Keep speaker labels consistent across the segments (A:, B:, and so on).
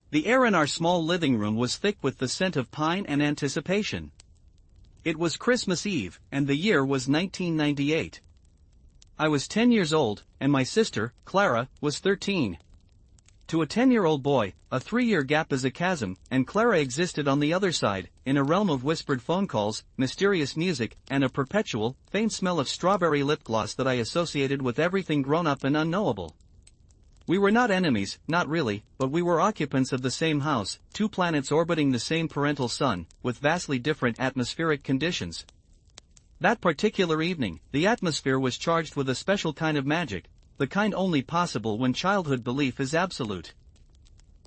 A: The air in our small living room was thick with the scent of pine and anticipation. It was Christmas Eve, and the year was 1998. I was 10 years old, and my sister, Clara, was 13. To a 10-year-old boy, a 3-year gap is a chasm, and Clara existed on the other side, in a realm of whispered phone calls, mysterious music, and a perpetual, faint smell of strawberry lip gloss that I associated with everything grown-up and unknowable. We were not enemies, not really, but we were occupants of the same house, two planets orbiting the same parental sun, with vastly different atmospheric conditions. That particular evening, the atmosphere was charged with a special kind of magic, the kind only possible when childhood belief is absolute.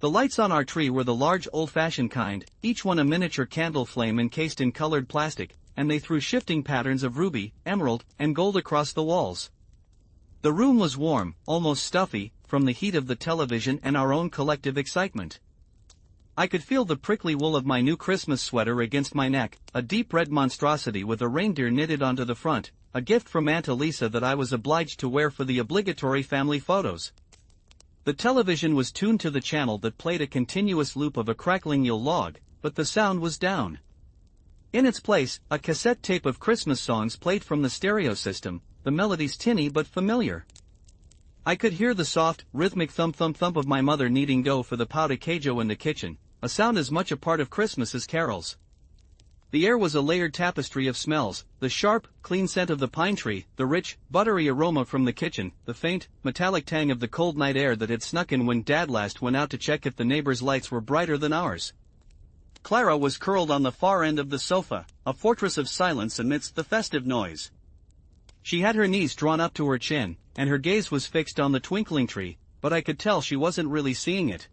A: The lights on our tree were the large old-fashioned kind, each one a miniature candle flame encased in colored plastic, and they threw shifting patterns of ruby, emerald, and gold across the walls. The room was warm, almost stuffy, from the heat of the television and our own collective excitement. I could feel the prickly wool of my new Christmas sweater against my neck, a deep red monstrosity with a reindeer knitted onto the front, a gift from Aunt Elisa that I was obliged to wear for the obligatory family photos. The television was tuned to the channel that played a continuous loop of a crackling Yule log, but the sound was down. In its place, a cassette tape of Christmas songs played from the stereo system, the melodies tinny but familiar. I could hear the soft, rhythmic thump-thump-thump of my mother kneading dough for the pão de queijo in the kitchen, a sound as much a part of Christmas as carols. The air was a layered tapestry of smells, the sharp, clean scent of the pine tree, the rich, buttery aroma from the kitchen, the faint, metallic tang of the cold night air that had snuck in when Dad last went out to check if the neighbors' lights were brighter than ours. Clara was curled on the far end of the sofa, a fortress of silence amidst the festive noise. She had her knees drawn up to her chin, and her gaze was fixed on the twinkling tree, but I could tell she wasn't really seeing it.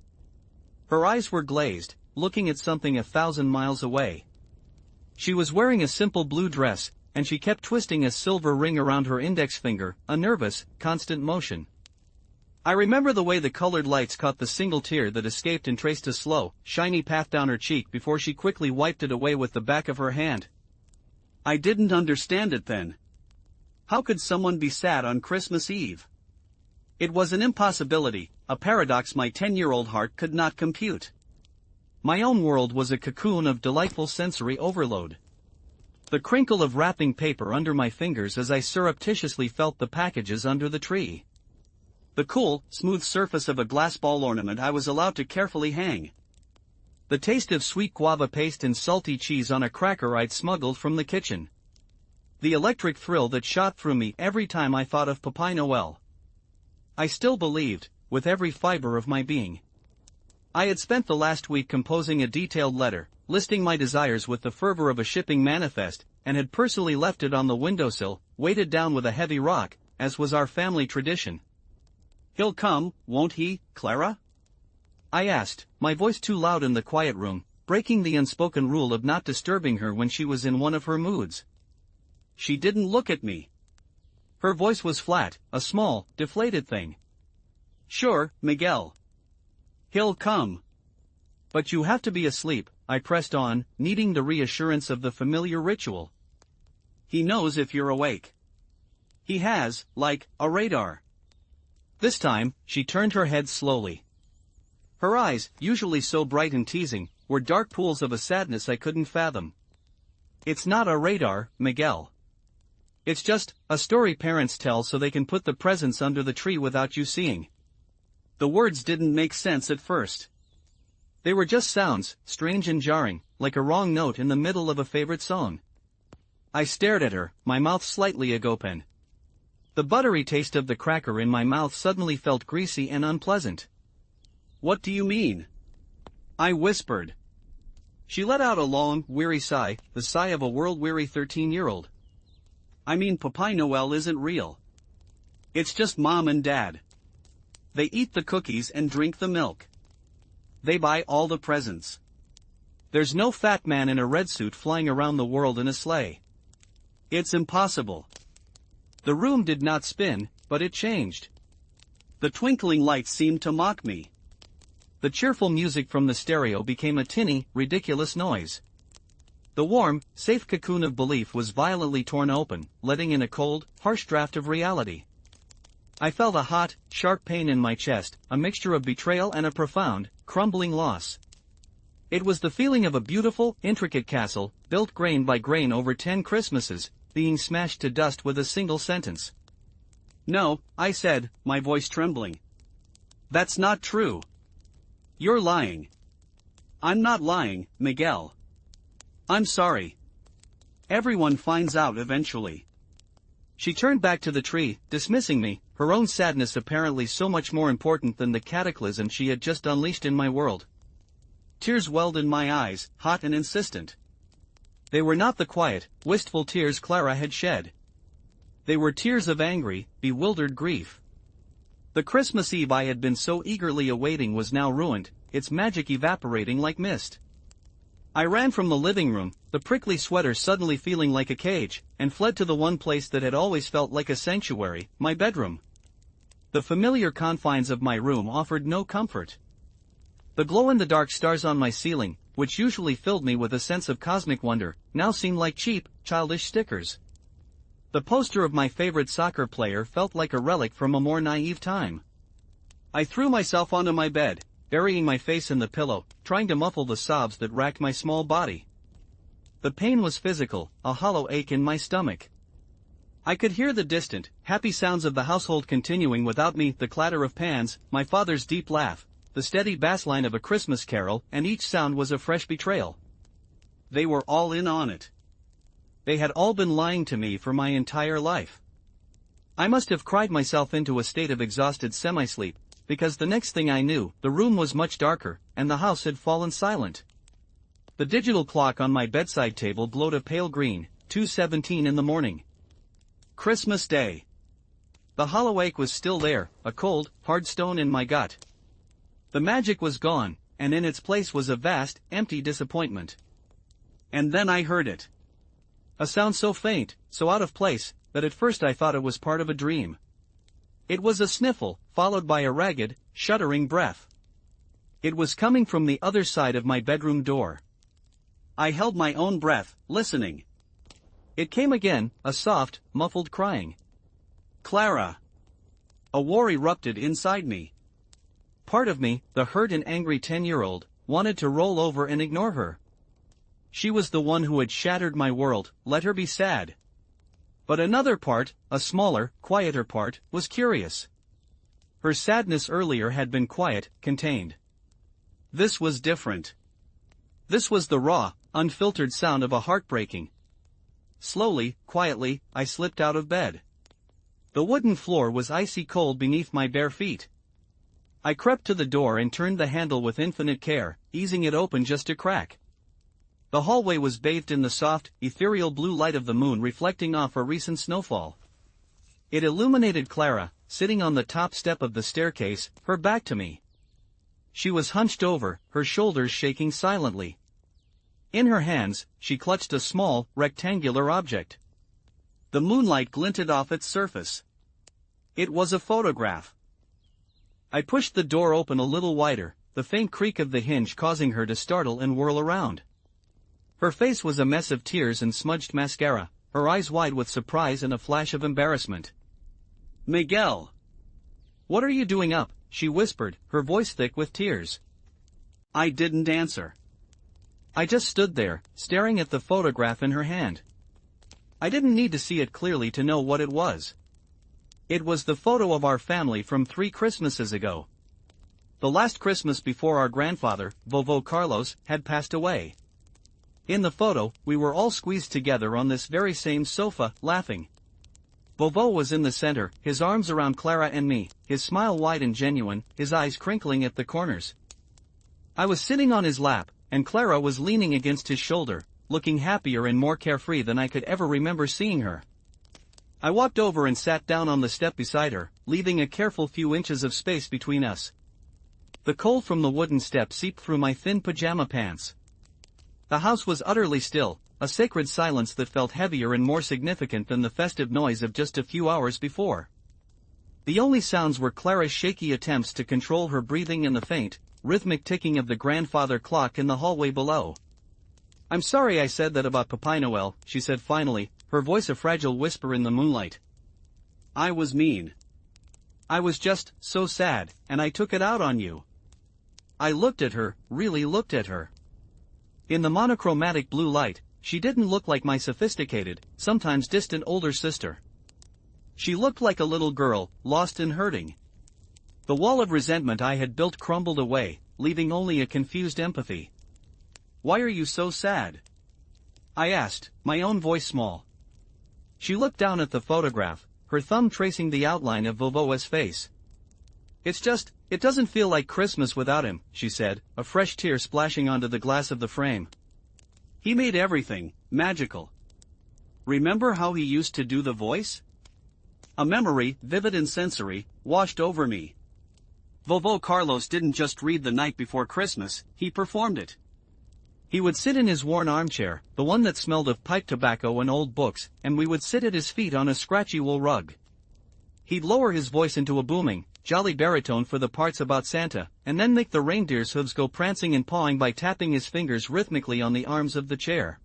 A: Her eyes were glazed, looking at something 1,000 miles away. She was wearing a simple blue dress, and she kept twisting a silver ring around her index finger, a nervous, constant motion. I remember the way the colored lights caught the single tear that escaped and traced a slow, shiny path down her cheek before she quickly wiped it away with the back of her hand. I didn't understand it then. How could someone be sad on Christmas Eve? It was an impossibility, a paradox my 10-year-old heart could not compute. My own world was a cocoon of delightful sensory overload. The crinkle of wrapping paper under my fingers as I surreptitiously felt the packages under the tree. The cool, smooth surface of a glass ball ornament I was allowed to carefully hang. The taste of sweet guava paste and salty cheese on a cracker I'd smuggled from the kitchen. The electric thrill that shot through me every time I thought of Papá Noel. I still believed, with every fiber of my being. I had spent the last week composing a detailed letter, listing my desires with the fervor of a shipping manifest, and had personally left it on the windowsill, weighted down with a heavy rock, as was our family tradition. "He'll come, won't he, Clara?" I asked, my voice too loud in the quiet room, breaking the unspoken rule of not disturbing her when she was in one of her moods. She didn't look at me. Her voice was flat, a small, deflated thing. "Sure, Miguel. He'll come." "But you have to be asleep," I pressed on, needing the reassurance of the familiar ritual. "He knows if you're awake. He has, like, a radar." This time, she turned her head slowly. Her eyes, usually so bright and teasing, were dark pools of a sadness I couldn't fathom. "It's not a radar, Miguel. It's just a story parents tell so they can put the presents under the tree without you seeing." The words didn't make sense at first. They were just sounds, strange and jarring, like a wrong note in the middle of a favorite song. I stared at her, my mouth slightly agape. The buttery taste of the cracker in my mouth suddenly felt greasy and unpleasant. "What do you mean?" I whispered. She let out a long, weary sigh, the sigh of a world-weary 13-year-old. "I mean Papá Noel isn't real. It's just Mom and Dad. They eat the cookies and drink the milk. They buy all the presents. There's no fat man in a red suit flying around the world in a sleigh. It's impossible." The room did not spin, but it changed. The twinkling lights seemed to mock me. The cheerful music from the stereo became a tinny, ridiculous noise. The warm, safe cocoon of belief was violently torn open, letting in a cold, harsh draft of reality. I felt a hot, sharp pain in my chest, a mixture of betrayal and a profound, crumbling loss. It was the feeling of a beautiful, intricate castle, built grain by grain over 10 Christmases, being smashed to dust with a single sentence. "No," I said, my voice trembling. "That's not true. You're lying." "I'm not lying, Miguel. I'm sorry. Everyone finds out eventually." She turned back to the tree, dismissing me, her own sadness apparently so much more important than the cataclysm she had just unleashed in my world. Tears welled in my eyes, hot and insistent. They were not the quiet, wistful tears Clara had shed. They were tears of angry, bewildered grief. The Christmas Eve I had been so eagerly awaiting was now ruined, its magic evaporating like mist. I ran from the living room, the prickly sweater suddenly feeling like a cage, and fled to the one place that had always felt like a sanctuary, my bedroom. The familiar confines of my room offered no comfort. The glow-in-the-dark stars on my ceiling, which usually filled me with a sense of cosmic wonder, now seemed like cheap, childish stickers. The poster of my favorite soccer player felt like a relic from a more naive time. I threw myself onto my bed, burying my face in the pillow, trying to muffle the sobs that racked my small body. The pain was physical, a hollow ache in my stomach. I could hear the distant, happy sounds of the household continuing without me, the clatter of pans, my father's deep laugh, the steady bassline of a Christmas carol, and each sound was a fresh betrayal. They were all in on it. They had all been lying to me for my entire life. I must have cried myself into a state of exhausted semi-sleep, because the next thing I knew, the room was much darker, and the house had fallen silent. The digital clock on my bedside table glowed a pale green, 2:17 in the morning. Christmas Day. The hollow ache was still there, a cold, hard stone in my gut. The magic was gone, and in its place was a vast, empty disappointment. And then I heard it. A sound so faint, so out of place, that at first I thought it was part of a dream. It was a sniffle, followed by a ragged, shuddering breath. It was coming from the other side of my bedroom door. I held my own breath, listening. It came again, a soft, muffled crying. "Clara!" A war erupted inside me. Part of me, the hurt and angry 10-year-old, wanted to roll over and ignore her. She was the one who had shattered my world, let her be sad. But another part, a smaller, quieter part, was curious. Her sadness earlier had been quiet, contained. This was different. This was the raw, unfiltered sound of a heart breaking. Slowly, quietly, I slipped out of bed. The wooden floor was icy cold beneath my bare feet. I crept to the door and turned the handle with infinite care, easing it open just a crack. The hallway was bathed in the soft, ethereal blue light of the moon reflecting off a recent snowfall. It illuminated Clara, sitting on the top step of the staircase, her back to me. She was hunched over, her shoulders shaking silently. In her hands, she clutched a small, rectangular object. The moonlight glinted off its surface. It was a photograph. I pushed the door open a little wider, the faint creak of the hinge causing her to startle and whirl around. Her face was a mess of tears and smudged mascara, her eyes wide with surprise and a flash of embarrassment. "Miguel! What are you doing up?" she whispered, her voice thick with tears. I didn't answer. I just stood there, staring at the photograph in her hand. I didn't need to see it clearly to know what it was. It was the photo of our family from 3 Christmases ago. The last Christmas before our grandfather, Vovo Carlos, had passed away. In the photo, we were all squeezed together on this very same sofa, laughing. Vovo was in the center, his arms around Clara and me, his smile wide and genuine, his eyes crinkling at the corners. I was sitting on his lap, and Clara was leaning against his shoulder, looking happier and more carefree than I could ever remember seeing her. I walked over and sat down on the step beside her, leaving a careful few inches of space between us. The cold from the wooden step seeped through my thin pajama pants. The house was utterly still, a sacred silence that felt heavier and more significant than the festive noise of just a few hours before. The only sounds were Clara's shaky attempts to control her breathing and the faint, rhythmic ticking of the grandfather clock in the hallway below. "I'm sorry I said that about Papai Noel," she said finally, her voice a fragile whisper in the moonlight. "I was mean. I was just so sad, and I took it out on you. I looked at her, really looked at her. In the monochromatic blue light, she didn't look like my sophisticated, sometimes distant older sister. She looked like a little girl, lost and hurting. The wall of resentment I had built crumbled away, leaving only a confused empathy. "Why are you so sad?" I asked, my own voice small. She looked down at the photograph, her thumb tracing the outline of Vovo's face. It doesn't feel like Christmas without him," she said, a fresh tear splashing onto the glass of the frame. "He made everything magical. Remember how he used to do the voice?" A memory, vivid and sensory, washed over me. Vovo Carlos didn't just read The Night Before Christmas, he performed it. He would sit in his worn armchair, the one that smelled of pipe tobacco and old books, and we would sit at his feet on a scratchy wool rug. He'd lower his voice into a booming, jolly baritone for the parts about Santa, and then make the reindeer's hooves go prancing and pawing by tapping his fingers rhythmically on the arms of the chair.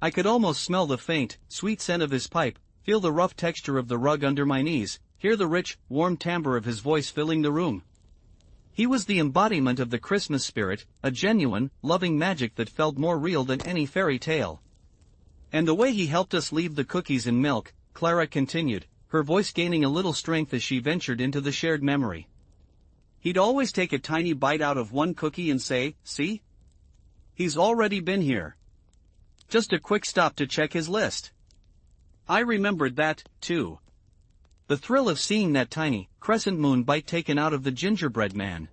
A: I could almost smell the faint, sweet scent of his pipe, feel the rough texture of the rug under my knees, hear the rich, warm timbre of his voice filling the room. He was the embodiment of the Christmas spirit, a genuine, loving magic that felt more real than any fairy tale. "And the way he helped us leave the cookies and milk," Clara continued, her voice gaining a little strength as she ventured into the shared memory. "He'd always take a tiny bite out of one cookie and say, 'See? He's already been here. Just a quick stop to check his list.' I remembered that, too. The thrill of seeing that tiny, crescent moon bite taken out of the gingerbread man.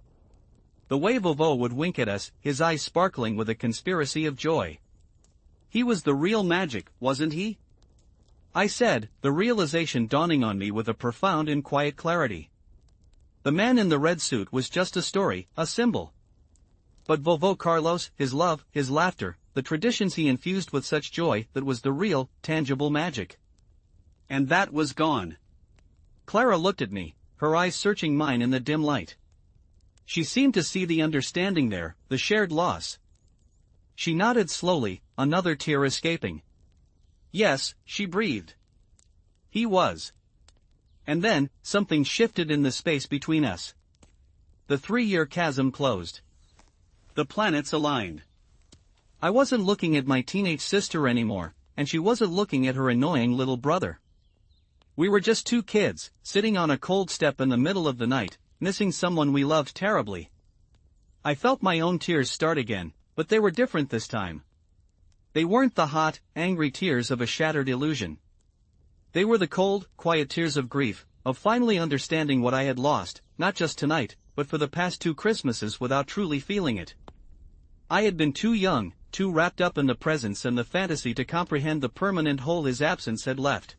A: The way Vovo would wink at us, his eyes sparkling with a conspiracy of joy. He was the real magic, wasn't he?" I said, the realization dawning on me with a profound and quiet clarity. The man in the red suit was just a story, a symbol. But Vovo Carlos, his love, his laughter, the traditions he infused with such joy, that was the real, tangible magic. And that was gone. Clara looked at me, her eyes searching mine in the dim light. She seemed to see the understanding there, the shared loss. She nodded slowly, another tear escaping. "Yes," she breathed. "He was." And then, something shifted in the space between us. The 3-year chasm closed. The planets aligned. I wasn't looking at my teenage sister anymore, and she wasn't looking at her annoying little brother. We were just two kids, sitting on a cold step in the middle of the night, missing someone we loved terribly. I felt my own tears start again, but they were different this time. They weren't the hot, angry tears of a shattered illusion. They were the cold, quiet tears of grief, of finally understanding what I had lost, not just tonight, but for the past 2 Christmases without truly feeling it. I had been too young, too wrapped up in the presence and the fantasy to comprehend the permanent hole his absence had left.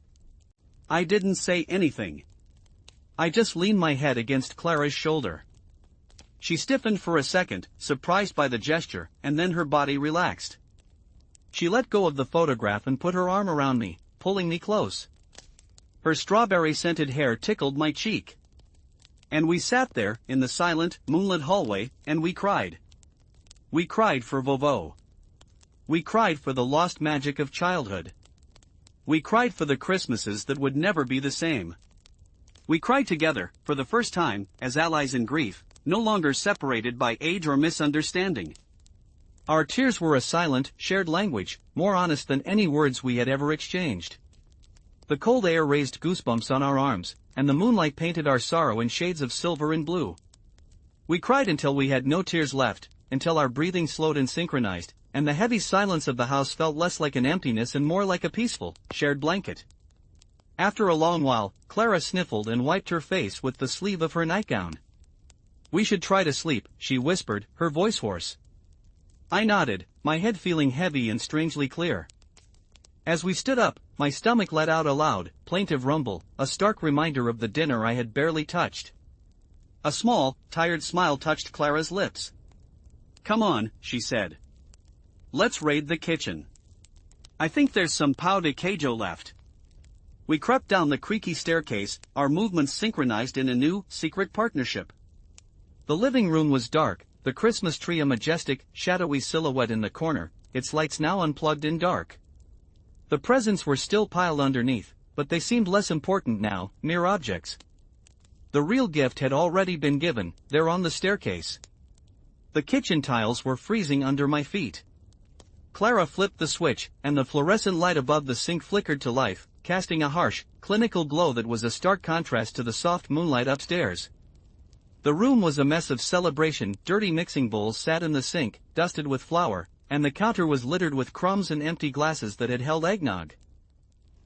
A: I didn't say anything. I just leaned my head against Clara's shoulder. She stiffened for a second, surprised by the gesture, and then her body relaxed. She let go of the photograph and put her arm around me, pulling me close. Her strawberry-scented hair tickled my cheek. And we sat there, in the silent, moonlit hallway, and we cried. We cried for Vovo. We cried for the lost magic of childhood. We cried for the Christmases that would never be the same. We cried together, for the first time, as allies in grief, no longer separated by age or misunderstanding. Our tears were a silent, shared language, more honest than any words we had ever exchanged. The cold air raised goosebumps on our arms, and the moonlight painted our sorrow in shades of silver and blue. We cried until we had no tears left, until our breathing slowed and synchronized, and the heavy silence of the house felt less like an emptiness and more like a peaceful, shared blanket. After a long while, Clara sniffled and wiped her face with the sleeve of her nightgown. "We should try to sleep," she whispered, her voice hoarse. I nodded, my head feeling heavy and strangely clear. As we stood up, my stomach let out a loud, plaintive rumble, a stark reminder of the dinner I had barely touched. A small, tired smile touched Clara's lips. "Come on," she said. "Let's raid the kitchen. I think there's some pão de queijo left." We crept down the creaky staircase, our movements synchronized in a new, secret partnership. The living room was dark, the Christmas tree a majestic, shadowy silhouette in the corner, its lights now unplugged and dark. The presents were still piled underneath, but they seemed less important now, mere objects. The real gift had already been given, there on the staircase. The kitchen tiles were freezing under my feet. Clara flipped the switch, and the fluorescent light above the sink flickered to life, casting a harsh, clinical glow that was a stark contrast to the soft moonlight upstairs. The room was a mess of celebration. Dirty mixing bowls sat in the sink, dusted with flour, and the counter was littered with crumbs and empty glasses that had held eggnog.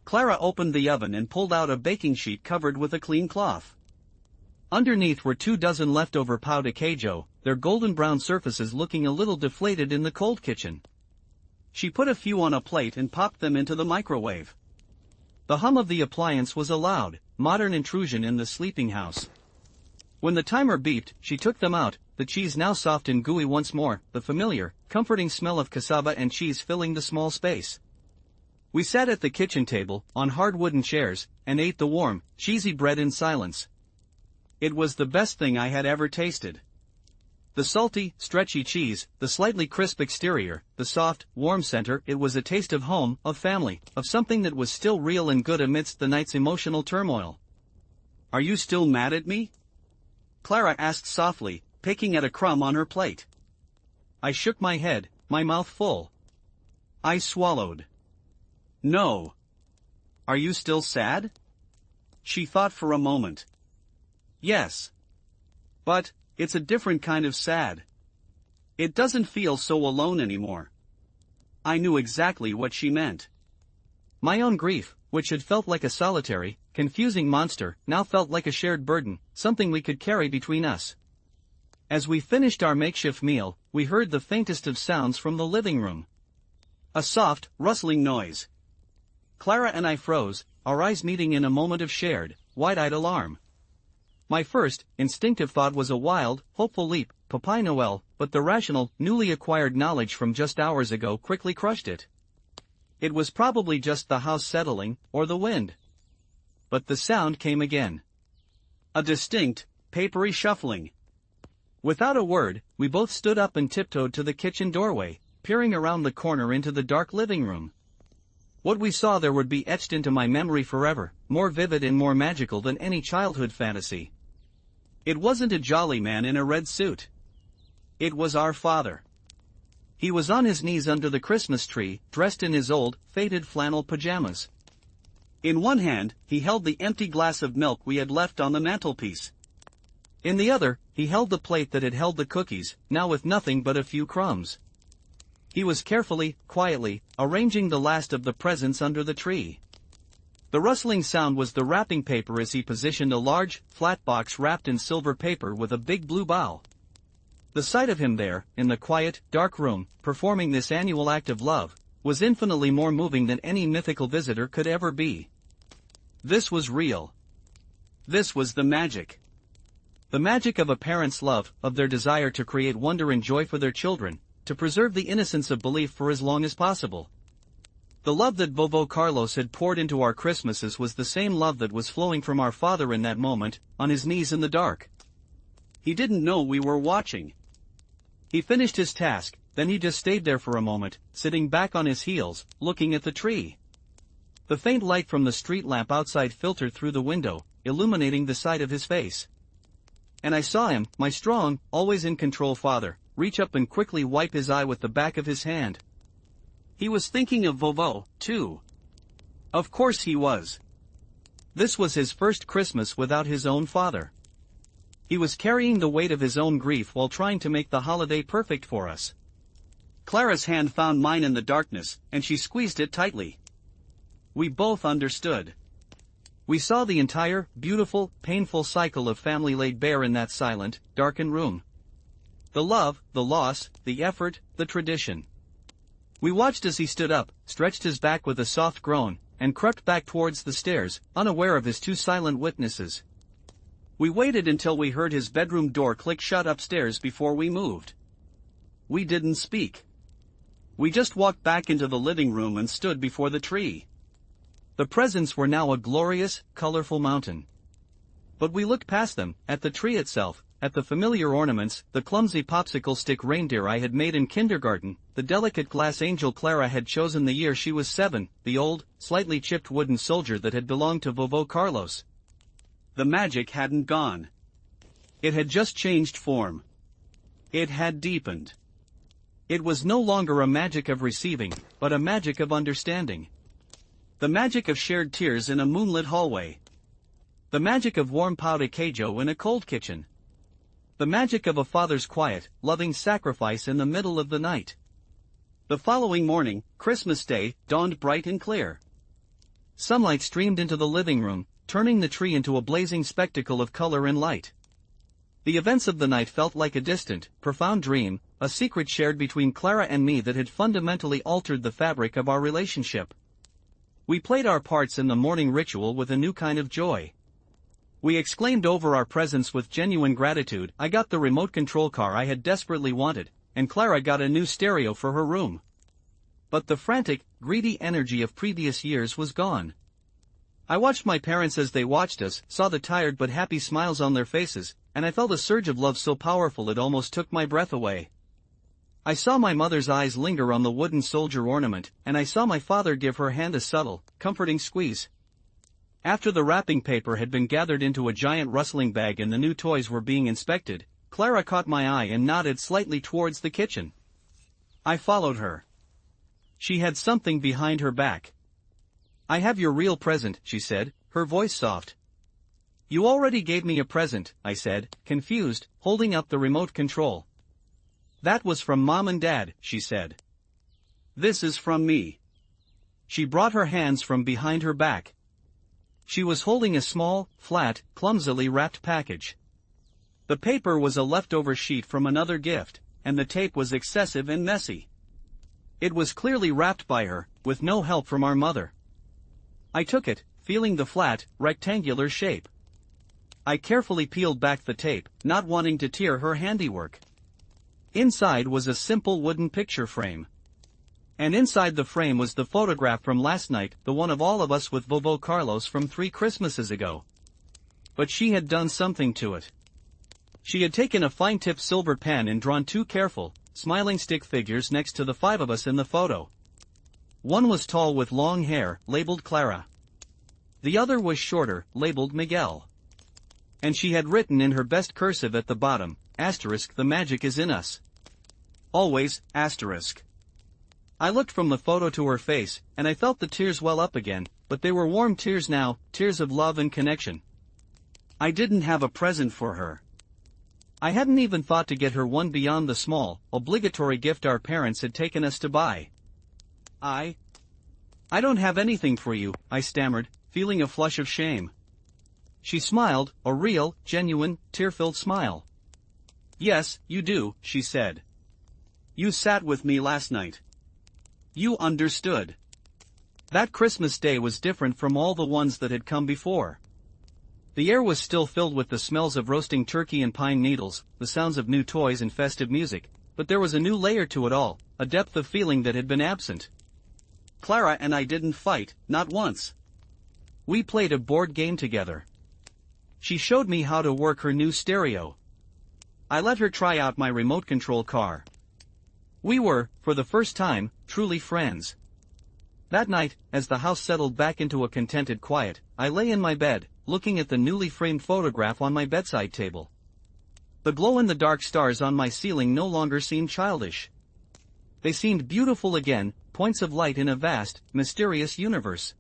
A: Clara opened the oven and pulled out a baking sheet covered with a clean cloth. Underneath were 24 leftover pão de queijo, their golden brown surfaces looking a little deflated in the cold kitchen. She put a few on a plate and popped them into the microwave. The hum of the appliance was a loud, modern intrusion in the sleeping house. When the timer beeped, she took them out, the cheese now soft and gooey once more, the familiar, comforting smell of cassava and cheese filling the small space. We sat at the kitchen table, on hard wooden chairs, and ate the warm, cheesy bread in silence. It was the best thing I had ever tasted. The salty, stretchy cheese, the slightly crisp exterior, the soft, warm center, it was a taste of home, of family, of something that was still real and good amidst the night's emotional turmoil. "Are you still mad at me?" Clara asked softly, picking at a crumb on her plate. I shook my head, my mouth full. I swallowed. "No." "Are you still sad?" She thought for a moment. "Yes. But, it's a different kind of sad. It doesn't feel so alone anymore." I knew exactly what she meant. My own grief, which had felt like a solitary, confusing monster, now felt like a shared burden, something we could carry between us. As we finished our makeshift meal, we heard the faintest of sounds from the living room. A soft, rustling noise. Clara and I froze, our eyes meeting in a moment of shared, wide-eyed alarm. My first, instinctive thought was a wild, hopeful leap, Papay Noel, but the rational, newly acquired knowledge from just hours ago quickly crushed it. It was probably just the house settling, or the wind. But the sound came again. A distinct, papery shuffling. Without a word, we both stood up and tiptoed to the kitchen doorway, peering around the corner into the dark living room. What we saw there would be etched into my memory forever, more vivid and more magical than any childhood fantasy. It wasn't a jolly man in a red suit. It was our father. He was on his knees under the Christmas tree, dressed in his old, faded flannel pajamas. In one hand, he held the empty glass of milk we had left on the mantelpiece. In the other, he held the plate that had held the cookies, now with nothing but a few crumbs. He was carefully, quietly, arranging the last of the presents under the tree. The rustling sound was the wrapping paper as he positioned a large, flat box wrapped in silver paper with a big blue bow. The sight of him there, in the quiet, dark room, performing this annual act of love, was infinitely more moving than any mythical visitor could ever be. This was real. This was the magic. The magic of a parent's love, of their desire to create wonder and joy for their children, to preserve the innocence of belief for as long as possible. The love that Vovô Carlos had poured into our Christmases was the same love that was flowing from our father in that moment, on his knees in the dark. He didn't know we were watching. He finished his task, then he just stayed there for a moment, sitting back on his heels, looking at the tree. The faint light from the street lamp outside filtered through the window, illuminating the side of his face. And I saw him, my strong, always in control father, reach up and quickly wipe his eye with the back of his hand. He was thinking of Vovô, too. Of course he was. This was his first Christmas without his own father. He was carrying the weight of his own grief while trying to make the holiday perfect for us. Clara's hand found mine in the darkness, and she squeezed it tightly. We both understood. We saw the entire, beautiful, painful cycle of family laid bare in that silent, darkened room. The love, the loss, the effort, the tradition. We watched as he stood up, stretched his back with a soft groan, and crept back towards the stairs, unaware of his two silent witnesses. We waited until we heard his bedroom door click shut upstairs before we moved. We didn't speak. We just walked back into the living room and stood before the tree. The presents were now a glorious, colorful mountain. But we looked past them, at the tree itself, at the familiar ornaments, the clumsy popsicle stick reindeer I had made in kindergarten, the delicate glass angel Clara had chosen the year she was 7, the old, slightly chipped wooden soldier that had belonged to Vovô Carlos. The magic hadn't gone. It had just changed form. It had deepened. It was no longer a magic of receiving, but a magic of understanding. The magic of shared tears in a moonlit hallway. The magic of warm pão de queijo in a cold kitchen. The magic of a father's quiet, loving sacrifice in the middle of the night. The following morning, Christmas Day, dawned bright and clear. Sunlight streamed into the living room, turning the tree into a blazing spectacle of color and light. The events of the night felt like a distant, profound dream, a secret shared between Clara and me that had fundamentally altered the fabric of our relationship. We played our parts in the morning ritual with a new kind of joy. We exclaimed over our presents with genuine gratitude. I got the remote control car I had desperately wanted, and Clara got a new stereo for her room. But the frantic, greedy energy of previous years was gone. I watched my parents as they watched us, saw the tired but happy smiles on their faces, and I felt a surge of love so powerful it almost took my breath away. I saw my mother's eyes linger on the wooden soldier ornament, and I saw my father give her hand a subtle, comforting squeeze. After the wrapping paper had been gathered into a giant rustling bag and the new toys were being inspected, Clara caught my eye and nodded slightly towards the kitchen. I followed her. She had something behind her back. "I have your real present," she said, her voice soft. "You already gave me a present," I said, confused, holding up the remote control. "That was from Mom and Dad," she said. "This is from me." She brought her hands from behind her back. She was holding a small, flat, clumsily wrapped package. The paper was a leftover sheet from another gift, and the tape was excessive and messy. It was clearly wrapped by her, with no help from our mother. I took it, feeling the flat, rectangular shape. I carefully peeled back the tape, not wanting to tear her handiwork. Inside was a simple wooden picture frame. And inside the frame was the photograph from last night, the one of all of us with Vovô Carlos from 3 Christmases ago. But she had done something to it. She had taken a fine-tipped silver pen and drawn 2 careful, smiling stick figures next to the 5 of us in the photo. One was tall with long hair, labeled Clara. The other was shorter, labeled Miguel. And she had written in her best cursive at the bottom, *, the magic is in us. Always, *. I looked from the photo to her face, and I felt the tears well up again, but they were warm tears now, tears of love and connection. I didn't have a present for her. I hadn't even thought to get her one beyond the small, obligatory gift our parents had taken us to buy. I don't have anything for you," I stammered, feeling a flush of shame. She smiled, a real, genuine, tear-filled smile. "Yes, you do," she said. "You sat with me last night. You understood." That Christmas Day was different from all the ones that had come before. The air was still filled with the smells of roasting turkey and pine needles, the sounds of new toys and festive music, but there was a new layer to it all, a depth of feeling that had been absent. Clara and I didn't fight, not once. We played a board game together. She showed me how to work her new stereo. I let her try out my remote control car. We were, for the first time, truly friends. That night, as the house settled back into a contented quiet, I lay in my bed, looking at the newly framed photograph on my bedside table. The glow-in-the-dark stars on my ceiling no longer seemed childish. They seemed beautiful again, points of light in a vast, mysterious universe.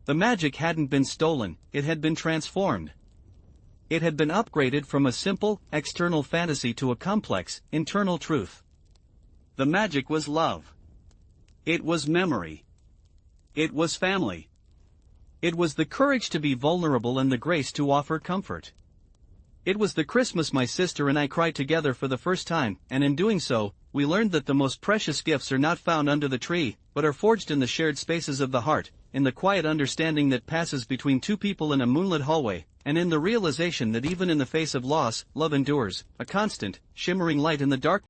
A: The magic hadn't been stolen, it had been transformed. It had been upgraded from a simple, external fantasy to a complex, internal truth. The magic was love. It was memory. It was family. It was the courage to be vulnerable and the grace to offer comfort. It was the Christmas my sister and I cried together for the first time, and in doing so, we learned that the most precious gifts are not found under the tree, but are forged in the shared spaces of the heart, in the quiet understanding that passes between 2 people in a moonlit hallway, and in the realization that even in the face of loss, love endures, a constant, shimmering light in the dark.